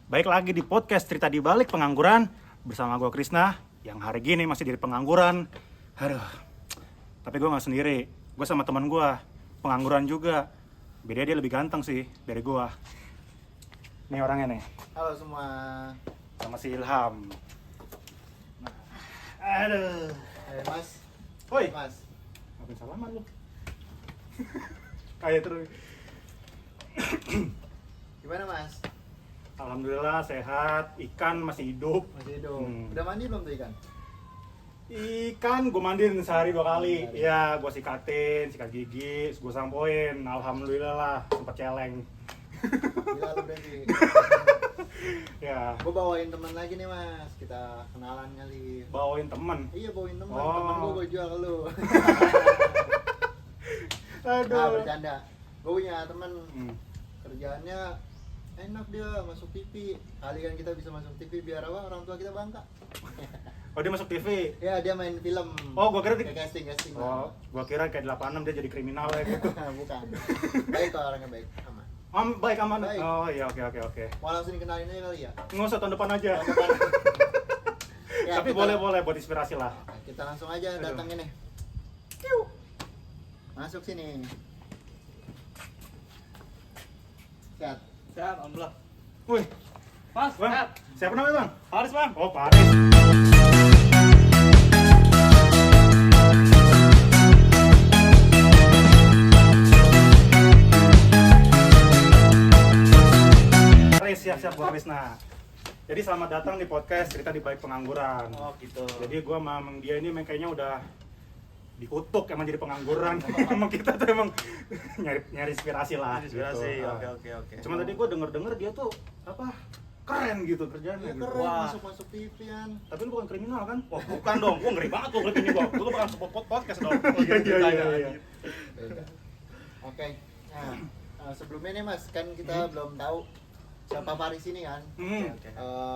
Baik lagi di podcast Cerita di Balik Pengangguran bersama gue Krisna yang hari gini masih di pengangguran. Aduh, tapi gue gak sendiri, gue sama teman gue pengangguran juga. Beda dia lebih ganteng sih dari gue. Nih orangnya nih, Halo semua. sama si Ilham. Aduh, Hai Mas. Woi. Mas. ngapain salaman lu? Kayak terus. Gimana Mas? Alhamdulillah sehat, ikan masih hidup. Masih hidup. Hmm. Udah mandi belum tuh ikan? Ikan gue mandiin sehari 2 kali. Iya, gue sikatin, sikat gigi, gue sampoin. Alhamdulillah lah, sempet celeng. Gila lu berarti. Ya, Gue bawain teman lagi nih Mas. Kita kenalan kali. bawain temen. Iya bawain teman. Oh. Temen gue jual ke lu. Aduh. Nah bercanda. Gue punya teman Hmm. kerjaannya enak dia masuk TV. Kali kan kita bisa masuk TV biar apa? Orang tua kita bangga. Oh, dia masuk TV. Ya dia main film. Oh, gue kira Kayak casting Oh, gue kira kayak 86 dia jadi kriminal ya gitu. Bukan. Baik kok orangnya baik. Aman. Baik aman. Baik. Oh iya, oke. Mau langsung dikenalin aja kali ya? Nggak usah tahun depan aja. Tahun depan. Ya, Tapi kita- boleh buat inspirasi lah. Kita langsung aja Aduh. datangin nih. Masuk sini. Sehat. Sehat, alhamdulillah. Wih, Mas, Bang, sehat. siapa namanya Bang? Haris, Bang. Oh, Paris. Paris, siap-siap gua Krisna. Jadi selamat datang di podcast Cerita di Balik Pengangguran. Oh, gitu. Jadi gua sama Mang dia ini kayaknya udah dikutuk emang jadi pengangguran. Emang kita tuh emang nyari inspirasi lah. Inspirasi. gitu. Oke. Cuman tadi gua denger dia tuh apa keren gitu kerjaannya. Ya gitu. keren Wah. masuk TV kan. Tapi lu bukan kriminal kan? Wah, bukan dong. Gua ngeri banget tuh ngeliat ini, Bang. Gua bakal support podcast dong. Iya. Beda. Oke. Nah, sebelumnya nih Mas, kan kita belum tahu siapa Paris ini kan. Oke.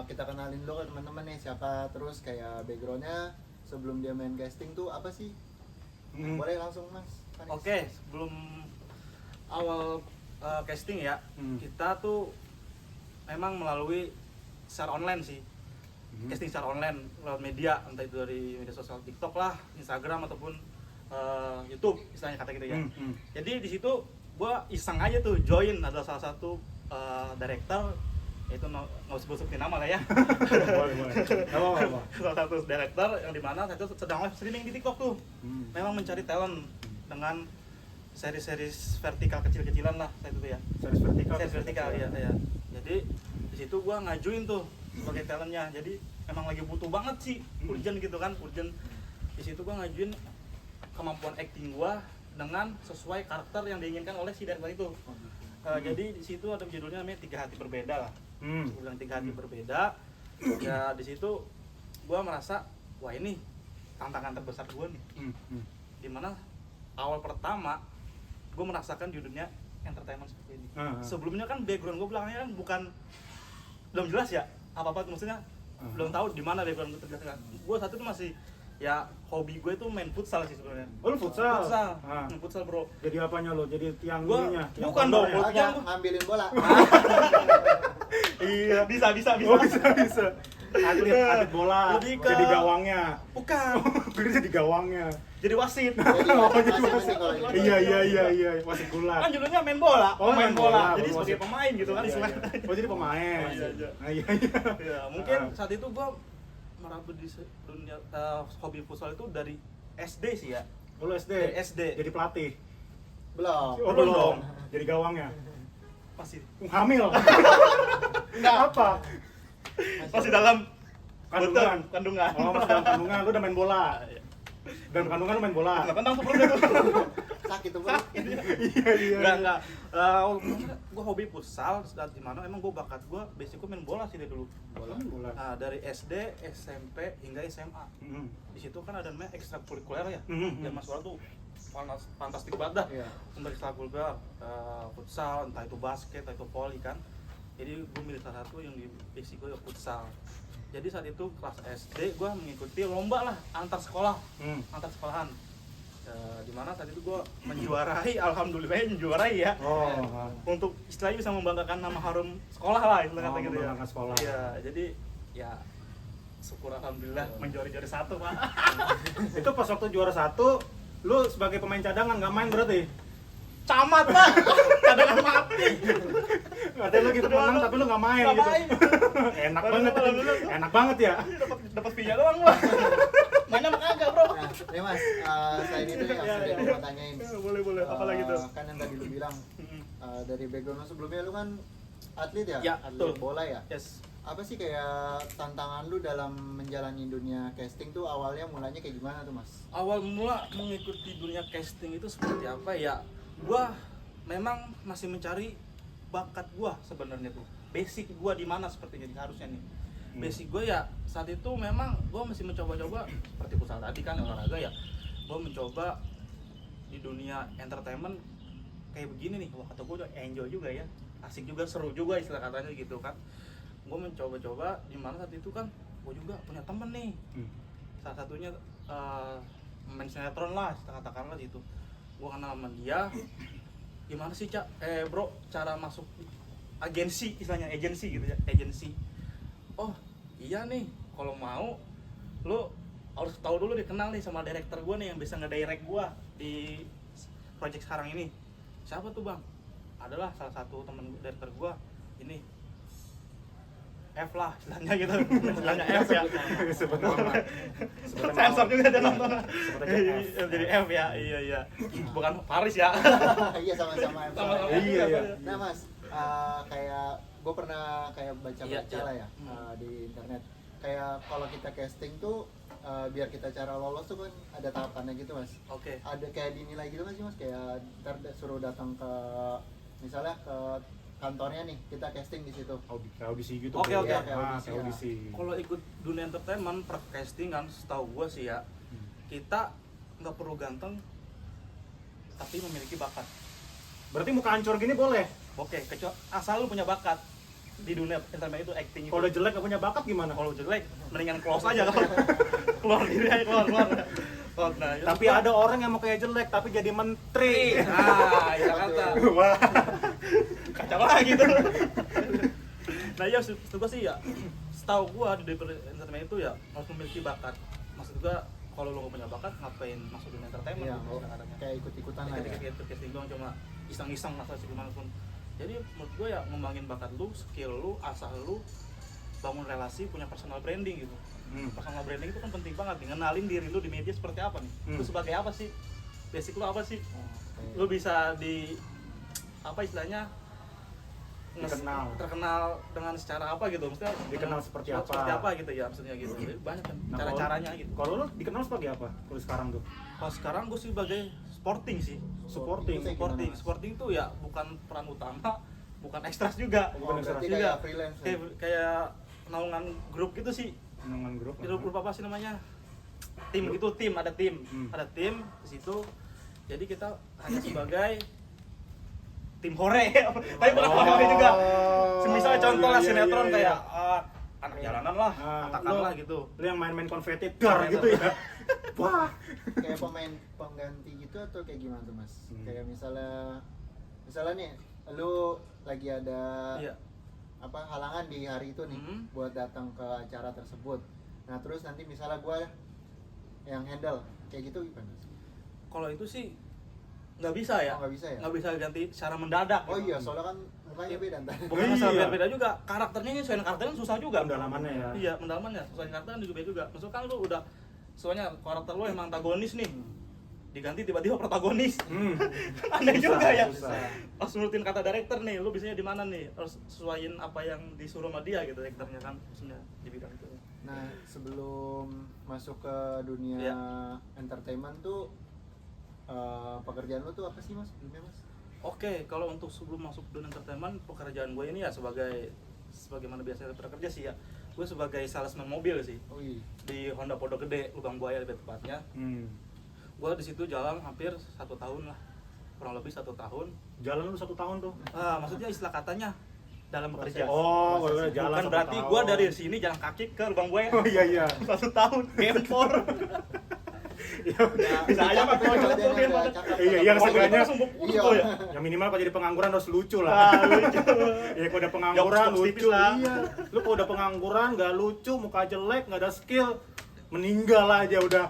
Kita kenalin dulu ke teman-teman nih siapa, terus kayak backgroundnya sebelum dia main casting tuh apa sih? Hmm. Boleh langsung Mas. Paris. Oke, sebelum awal casting ya, Hmm. kita tuh memang melalui secara online sih. Hmm. Casting secara online lewat media, entah itu dari media sosial TikTok lah, Instagram ataupun YouTube istilahnya kata gitu ya. Hmm. Jadi di situ gua iseng aja tuh join, ada salah satu director, yaitu nggak usah sebutin nama lah ya. Boleh. Apa. Salah satu director yang dimana saya tuh sedang live streaming di TikTok tuh, Hmm. memang mencari talent dengan seri-series vertikal kecil-kecilan lah saya itu ya. Series vertikal. Series vertikal ya. Jadi di situ gua ngajuin tuh sebagai talentnya. Jadi emang lagi butuh banget sih, urgent gitu kan, urgent. Di situ gua ngajuin kemampuan acting gua dengan sesuai karakter yang diinginkan oleh si director itu. Jadi di situ ada judulnya namanya 3 Hati Berbeda lah. Hmm. Gua bilang 3 hati berbeda. Ya di situ gua merasa wah ini tantangan terbesar gua nih. Hmm. Dimana awal pertama gua merasakan di dunia entertainment seperti ini. Sebelumnya kan background gua belakangnya kan bukan belum jelas ya apa-apa tuh, maksudnya belum tahu di mana background gua terjadi. Gua saat itu masih ya hobi gue itu main futsal sih sebenarnya. Oh, lu futsal? Main futsal bro. Jadi apanya lo? Jadi tiang Gua- ininya? Tiang bukan dong, kontornya? Bro. Agak ngambilin bola. Iya bisa. Oh, bisa. Atlet bola. Lebih ke- Jadi gawangnya. Bukan. Gue jadi gawangnya. Jadi wasit. Jadi masih penting kalau gitu. Iya. Wasit gulat. Kan judulnya main bola. Oh, main bola. Jadi Wasit. sebagai pemain gitu kan Iya, istilahnya. iya. Oh, jadi pemain. Iya. Iya. Ya, mungkin saat itu gua merambut di dunia hobi futsal itu dari SD sih ya. Oh, lu SD. Dari SD. Jadi pelatih. Belum. Oh, Belum belum. dong. Jadi gawangnya. Masih Hamil. Enggak. Apa? masih dalam Kandungan. kandungan. Oh, masih dalam kandungan lu udah main bola. Dalam kandungan lu main bola. Nggak tentang sebelumnya tuh. Sakit tuh perut. Iya. Enggak. Gua hobi futsal saat di mana emang gua bakat gua basic gua main bola sih dari dulu. Bola. Nah, dari SD, SMP hingga SMA. Hmm. Di situ kan ada namanya ekstrakurikuler ya. Mhm. Zaman sekolah tuh fantastik banget dah. Iya. Untuk ekstrakurikuler futsal, entah itu basket, entah itu volley kan. Jadi gue milih salah satu yang di basic gue ya futsal. Jadi saat itu kelas SD gue mengikuti lomba lah antar sekolah, antar sekolahan. Dimana saat itu gue menjuarai, alhamdulillah menjuarai ya. Oh. Untuk istilahnya bisa membanggakan nama harum sekolah lah, istilah kata gitu ya. Membanggakan sekolah. Iya, jadi ya syukur alhamdulillah menjuara satu pak. Itu pas waktu juara 1, lu sebagai pemain cadangan nggak main berarti? Camat pak, cadangan mati. Katanya lu gitu menang tapi lu nggak main Nggak gitu. main. Enak banget. Enak banget ya. Dapat fee doang pak. Mainnya mah kagak bro. Nah, nih Mas, selain itu nih yang sudah mau tanyain. Boleh, apa lagi tuh? Kan yang tadi lu bilang dari background lu sebelumnya lu kan atlet ya? Ya, Atlet betul. bola ya? Yes. Apa sih kayak tantangan lu dalam menjalani dunia casting tuh awalnya mulanya kayak gimana tuh Mas? Awal mula mengikuti dunia casting itu seperti apa ya? Gua memang masih mencari bakat gua sebenarnya tuh. Basic gua di mana sepertinya harusnya nih. Basic gua ya saat itu memang gua masih mencoba-coba seperti pusat tadi kan olahraga ya. Gua mencoba di dunia entertainment kayak begini nih. Wah, kata gua udah enjoy juga ya. Asik juga, seru juga istilah katanya gitu kan. Gue mencoba-coba di mana saat itu kan gue juga punya temen nih, salah satunya main sinetron lah katakanlah gitu. Gue kenal sama dia, gimana sih bro cara masuk agensi, istilahnya agensi gitu ya, agensi. Oh iya nih, kalau mau lo harus tahu dulu dikenal nih sama director gue nih yang bisa ngedirect gue di project sekarang ini. Siapa tuh bang? Adalah salah satu temen director gue ini F lah istilahnya gitu, istilahnya F ya. Sebut nama. Sensor juga dia nonton. Sebut aja F. Jadi F ya, iya. Bukan Paris ya. Iya sama-sama. Sama-sama. Iya. Nah Mas, kayak gue pernah kayak baca-baca Iya. lah ya di internet. Kayak kalau kita casting tuh biar kita cara lolos tuh kan ada tahapannya gitu Mas. Oke. Ada kayak dinilai gitu nggak sih Mas? Kayak ntar suruh datang ke misalnya ke kantornya nih, kita casting di situ. Audisi gitu. Oke, Bro. oke. Ah, Kayak audisi, kayak audisi. Kalau ikut dunia entertainment per casting kan, setahu gue sih ya, kita nggak perlu ganteng, tapi memiliki bakat. Berarti muka hancur gini boleh? Oke, kecuali asal lu punya bakat di dunia entertainment itu acting itu. Kalau udah jelek gak punya bakat gimana? Kalau jelek, mendingan close aja kalau keluar diri aja keluar. Nah, itu Tapi ada orang yang mau kayak jelek tapi jadi menteri. Nah, ya kata. Wah. Kacau lah gitu. Nah ya, maksud gua sih ya, setahu gua di entertainment itu ya harus memiliki bakat. Maksud gua kalau lo gak punya bakat ngapain masuk dunia entertainment? Iya, gitu, kadang-kadang. kayak ikut-ikutan lah ya. Kayak casting doang cuma iseng-iseng lah gimana pun. Jadi menurut gua ya ngembangin bakat lu, skill lu, asah lu, bangun relasi, punya personal branding gitu. Personal branding itu kan penting banget nih, ngenalin diri lu di media seperti apa nih. Lu sebagai apa sih? Basic lu apa sih? Lu bisa di apa istilahnya? terkenal dengan secara apa gitu, maksudnya Dikenal seperti apa? Seperti apa gitu ya, maksudnya gitu. Jadi banyak kan Nah, cara-caranya gitu. Kalau lu dikenal sebagai apa? Kalau sekarang tuh? Kalau sekarang gue sebagai sporting sih. Supporting. Itu kayak Sporting, gimana, Mas? sporting tuh ya bukan peran utama, bukan ekstras juga. Oh, Bukan berarti juga. kayak freelance. Kayak naungan grup gitu sih. Naungan grup. Grup apa sih namanya? Tim gitu, ada tim. Hmm. Ada tim di situ. Jadi kita hanya sebagai tim hore. Tapi bukan hore juga. Misalnya contoh lah iya, sinetron iya, kayak iya. anak jalanan lah, katakanlah gitu. Lu yang main-main konfeti dar gitu ya. Wah. Kayak pemain pengganti gitu atau kayak gimana tuh Mas? Kayak misalnya nih lu lagi ada Iya. apa halangan di hari itu nih buat datang ke acara tersebut. Nah, terus nanti misalnya gua yang handle kayak gitu gimana? Kalau itu sih nggak bisa ya. Oh, nggak bisa ya? Nggak bisa ganti secara mendadak. Oh gitu. iya, soalnya kan mukanya beda ntar. Bukan Iya. masalah beda juga, karakternya nyesuaiin karakternya susah juga. Pendalamannya ya. Iya, pendalamannya. Sesuaiin karakter kan juga beda juga. Maksudnya kan lu udah soalnya karakter lu emang antagonis nih. Diganti tiba-tiba protagonis. Aneh Susah, juga ya. susah. Harus nurutin kata director nih, lu bisanya di mana nih? Harus sesuaiin apa yang disuruh sama dia gitu directornya kan maksudnya di bidang itu. Nah, sebelum masuk ke dunia Iya. entertainment tuh pekerjaan lu tuh apa sih Mas? Sebelumnya Mas? Oke, kalau untuk sebelum masuk dunia entertainment, pekerjaan gue ini ya sebagaimana biasanya bekerja sih ya. Gue sebagai salesman mobil sih Oh iya. di Honda Pondok Gede, Lubang Buaya lebih tepatnya. Gue di situ jalan hampir 1 tahun lah, kurang lebih 1 tahun. Jalan lu 1 tahun tuh. Maksudnya istilah katanya dalam bekerja. Oh, Prosesnya. udah jalan Bukan 1 berarti tahun. gue dari sini jalan kaki ke Lubang Buaya. Oh iya iya. 1 tahun, gempor. Bisa aja Pak kalau cocok tuh dia Pak. Iya, seenggaknya Iya. ya minimal kalau jadi pengangguran harus lucu lah. Ah, lucu. Iya, kalau udah pengangguran Jokes tipis lucu. lah. Iya. Lu kalau udah pengangguran nggak lucu, muka jelek, nggak ada skill, meninggal aja udah.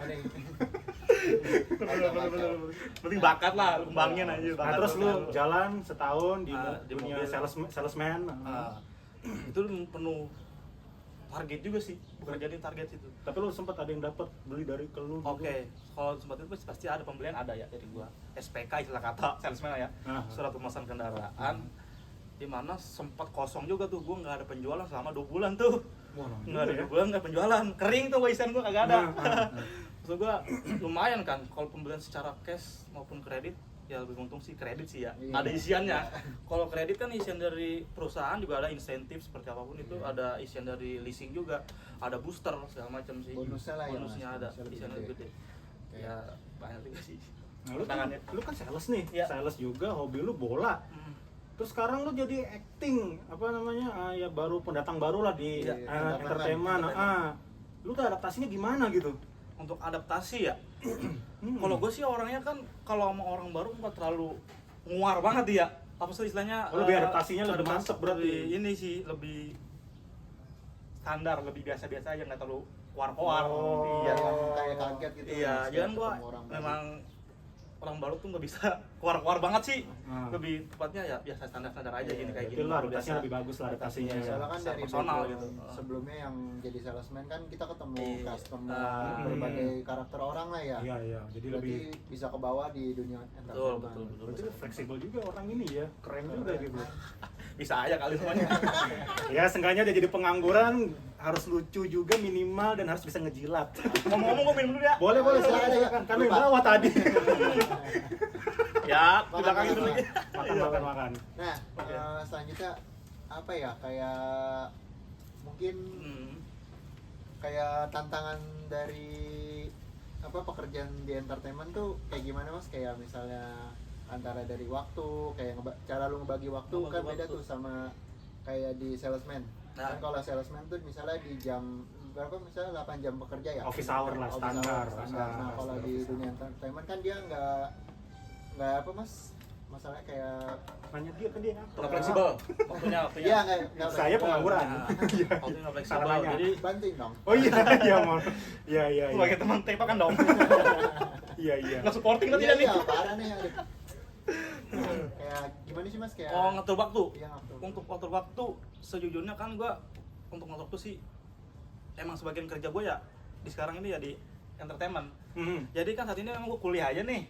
Penting bakat lah, kembangin aja Nah, bakat. terus lu jalan setahun di Di dunia mobil. salesman. Ah, itu penuh target juga sih, bukan jadi target itu. Tapi lu sempat ada yang dapat beli dari ke lu. Oke, kalau sempat itu pasti ada pembelian, ada ya dari gua. SPK istilah kata salesman ya, Ah. surat pemesan kendaraan. Di mana sempat kosong juga tuh, gua nggak ada penjualan selama 2 bulan tuh. Wah, Nggak ada ya. 2 bulan nggak penjualan, kering tuh warisan gua kagak ada. Nah. Maksud gua lumayan kan, kalau pembelian secara cash maupun kredit ya lebih untung sih kredit sih ya. Iya. Ada isiannya. Kalau kredit kan isian dari perusahaan juga ada insentif seperti apapun itu, Iya. ada isian dari leasing juga, ada booster segala macam sih. Bonusnya lah ya, Bonusnya Mas. ada, Bonusnya lebih isiannya gede. lebih gede. Oke. Ya banyak juga sih. Nah, lu kan, Tangannya. lu kan sales nih, Iya. sales juga, hobi lu bola. Hmm. Terus sekarang lu jadi acting, apa namanya, ya baru pendatang baru lah di Iya, entertainment. Lu tuh adaptasinya gimana gitu? Untuk adaptasi ya, Hmm. kalau gue sih orangnya kan kalau sama orang baru nggak terlalu nguar banget ya. Apa sih istilahnya? Oh, lebih adaptasinya lebih adaptasi mantep berarti. lebih ini sih lebih standar, lebih biasa-biasa aja, nggak terlalu kuar-kuar. Oh. Iya. Yang kayak kaget gitu. Iya, Mas, jangan gua ketemu orang baru. memang orang baru tuh nggak bisa kuar-kuar banget sih. Ah. Lebih tepatnya ya biasa standar-standar aja Iya, gini kayak Berarti gini. lu luar adaptasinya biasa. lebih bagus lah adaptasinya. Adaptasinya, Soalnya kan secara dari personal background gitu. sebelumnya yang jadi salesman kan kita ketemu Iya. customer, Ah. berbagai karakter orang lah ya. Iya, iya. Jadi Berarti lebih bisa ke bawah di dunia Betul, entertainment. betul. berarti lu fleksibel juga orang ini ya. Keren juga gitu. Bisa aja kali semuanya. Ya, seenggaknya dia jadi pengangguran harus lucu juga minimal dan harus bisa ngejilat. Ngomong-ngomong gue minum dulu ya. Boleh, boleh, Silakan, silakan, ya. silakan. Kan lu yang Lupa. bawa tadi. Ya, di Makan, belakang makan, itu lagi. Makan, makan, makan. Nah, Oke. selanjutnya apa ya, kayak mungkin Hmm. kayak tantangan dari apa pekerjaan di entertainment tuh kayak gimana Mas? Kayak misalnya antara dari waktu, kayak cara lu ngebagi waktu Ngebagi kan beda waktu. tuh sama kayak di salesman. Nah. Kan kalau salesman tuh misalnya di jam berapa, misalnya 8 jam bekerja ya? Office hour lah, Office standar. hour, standar. Nah, kalau di dunia entertainment kan dia nggak apa Mas? Masalahnya kayak Nanya dia kan dia ngapa? Nggak fleksibel. Waktunya. iya nggak Saya fleksibel. pengangguran. Nah, Iya. waktunya nggak fleksibel. Salah nanya. Jadi Bantuin dong. Oh iya, iya, mau. Iya, iya, iya. sebagai teman tepa kan dong. Iya, iya. Nggak supporting nanti Iya, nih. iya, parah nih. Aduh. Kayak gimana sih Mas, kayak Oh, ngatur waktu. Iya, ngatur. Untuk ngatur waktu, sejujurnya kan gua untuk ngatur waktu sih emang sebagian kerja gua ya di sekarang ini ya di entertainment. Hmm. Jadi kan saat ini memang gua kuliah aja nih.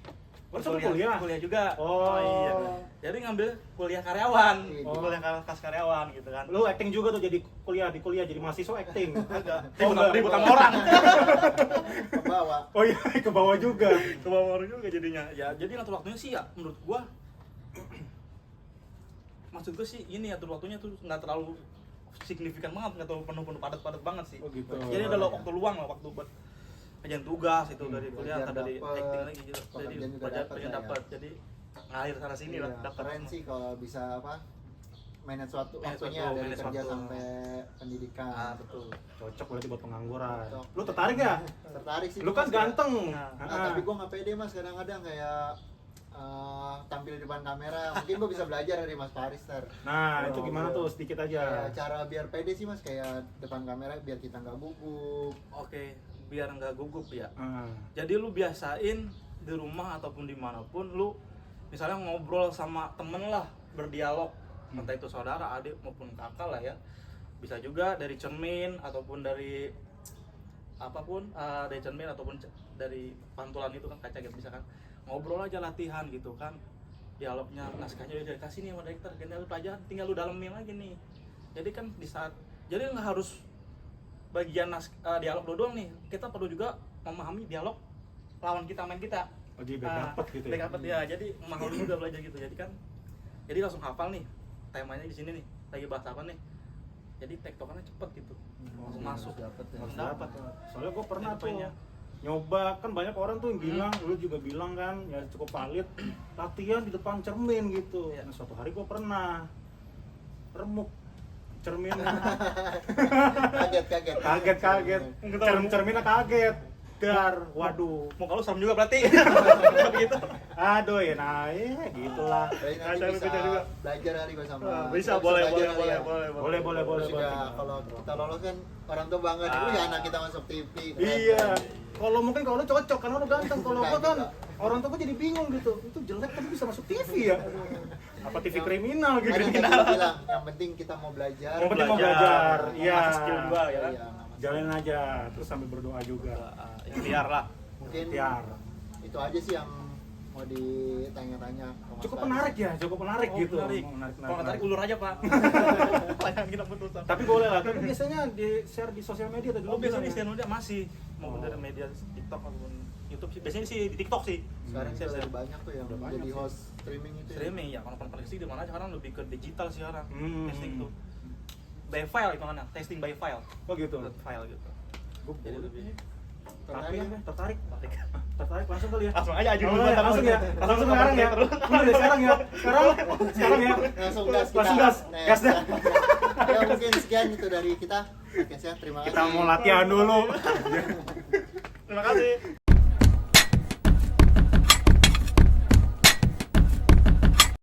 Oh, sampai kuliah? Kuliah juga. Oh. Iya. Jadi ngambil kuliah karyawan. Oh. Kuliah kelas karyawan gitu kan. Lu acting juga tuh jadi kuliah jadi mahasiswa acting. Agak Oh, ribut, enggak. ribut sama orang. ke bawah. Oh iya, ke bawah juga. Ke bawah orang juga jadinya. Ya, jadi ngatur waktunya sih ya menurut gua maksud gua sih ini atur waktunya tuh nggak terlalu signifikan banget, nggak terlalu penuh padat banget sih. Oh gitu. Jadi ada waktu luang lah, waktu buat kerjaan tugas itu dari kuliah belajar atau dari dapet, acting lagi gitu. Jadi pekerjaan juga belajar dapet pengen lah ya. dapat. Jadi ngalir sana sini lah Iya, dapat. keren sih kalau bisa apa manage Manage waktunya waktu, dari manage kerja waktu. sampai pendidikan. Ah, betul. Cocok berarti buat pengangguran. Cocok. Lu tertarik gak? Tertarik sih. Lu kan Mas, ya. ganteng. Nah, Nah, tapi gua nggak pede Mas, kadang-kadang kayak tampil di depan kamera. Mungkin gua bisa belajar dari Mas Faris ntar. Nah, itu Oh, gimana iya. tuh sedikit Kayak aja. cara biar pede sih Mas, kayak depan kamera biar kita nggak gugup. Oke, biar nggak gugup ya. Ah. Jadi lu biasain di rumah ataupun dimanapun lu misalnya ngobrol sama temen lah, berdialog, entah itu saudara, adik maupun kakak lah ya. Bisa juga dari cermin ataupun dari apapun, dari cermin ataupun dari pantulan itu kan kaca gitu, bisa kan ngobrol aja, latihan gitu kan, dialognya, naskahnya udah dikasih nih sama director, tinggal lu pelajaran, tinggal lu dalemin lagi nih. Jadi kan di saat, jadi nggak harus bagian dialog doang nih, kita perlu juga memahami dialog lawan kita, main kita. Oh, jadi biar dapet gitu ya. Biar dapet ya, jadi memahami juga belajar gitu. Jadi kan, jadi langsung hafal nih temanya di sini nih, lagi bahas apa nih. Jadi tektokannya cepet gitu, langsung masuk. Dapet ya. Harus dapat. Soalnya gue pernah Jadi tuh poinnya. nyoba, kan banyak orang tuh yang bilang, lu juga bilang kan, ya cukup valid, latihan di depan cermin gitu. Iya. Nah, suatu hari gue pernah remuk cermin, Kaget. kaget, cerminnya kaget. Waduh. Mau kalau serem juga berarti. Begitu. Aduh ya, nah gitulah. Jadi nanti Ada bisa beda juga. belajar kali gua sama. Bisa, kita boleh, belajar boleh, kali ya. boleh. Terus juga kalau kita lolos kan orang tua bangga nih, wih anak kita masuk TV. keren, Iya. keren." Kalau mungkin kalau lu cocok karena lu ganteng, kalau gua kan Enggak. orang tua gua jadi bingung gitu. Itu jelek tapi bisa masuk TV ya. Apa TV kriminal gitu. Ada yang tadi gua bilang, yang penting kita mau belajar. Yang penting mau belajar. Iya. Iya. Skill juga ya kan. Iya, nggak masalah. Jalanin aja terus sambil berdoa juga. Ikhtiar lah. Mungkin Ikhtiar. itu aja sih yang mau ditanya-tanya ke Mas Cukup Fadis. menarik ya, cukup menarik gitu. Menarik. Menarik, Kalau nggak tarik ulur aja pak. Tanyakan kita putusan. Tapi boleh lah, tapi biasanya di share di sosial media atau dulu Oh biasanya di channel dia masih mau Oh. dari media TikTok ataupun YouTube sih. Biasanya sih di TikTok sih. Sekarang Share, juga share. lebih banyak tuh yang Udah banyak jadi sih. host streaming itu. ya. Streaming ya, kalau paling sih di mana aja sekarang lebih ke digital sih sekarang. Hmm. Testing tuh. By file itu mana? Testing by file. Oh gitu. File gitu. Jadi lebih Tapi Tertarik? tertarik, tarik. tertarik langsung kali ya. Langsung aja ajuin Oh, dulu, ya, ntar langsung dulu. ya, langsung sekarang ya. Udah deh sekarang ya, sekarang ya. Langsung gas kita. Langsung gas, Nah, gas dah. Ya mungkin sekian itu dari kita. Oke, terima kasih. Kita mau latihan dulu. Terima kasih.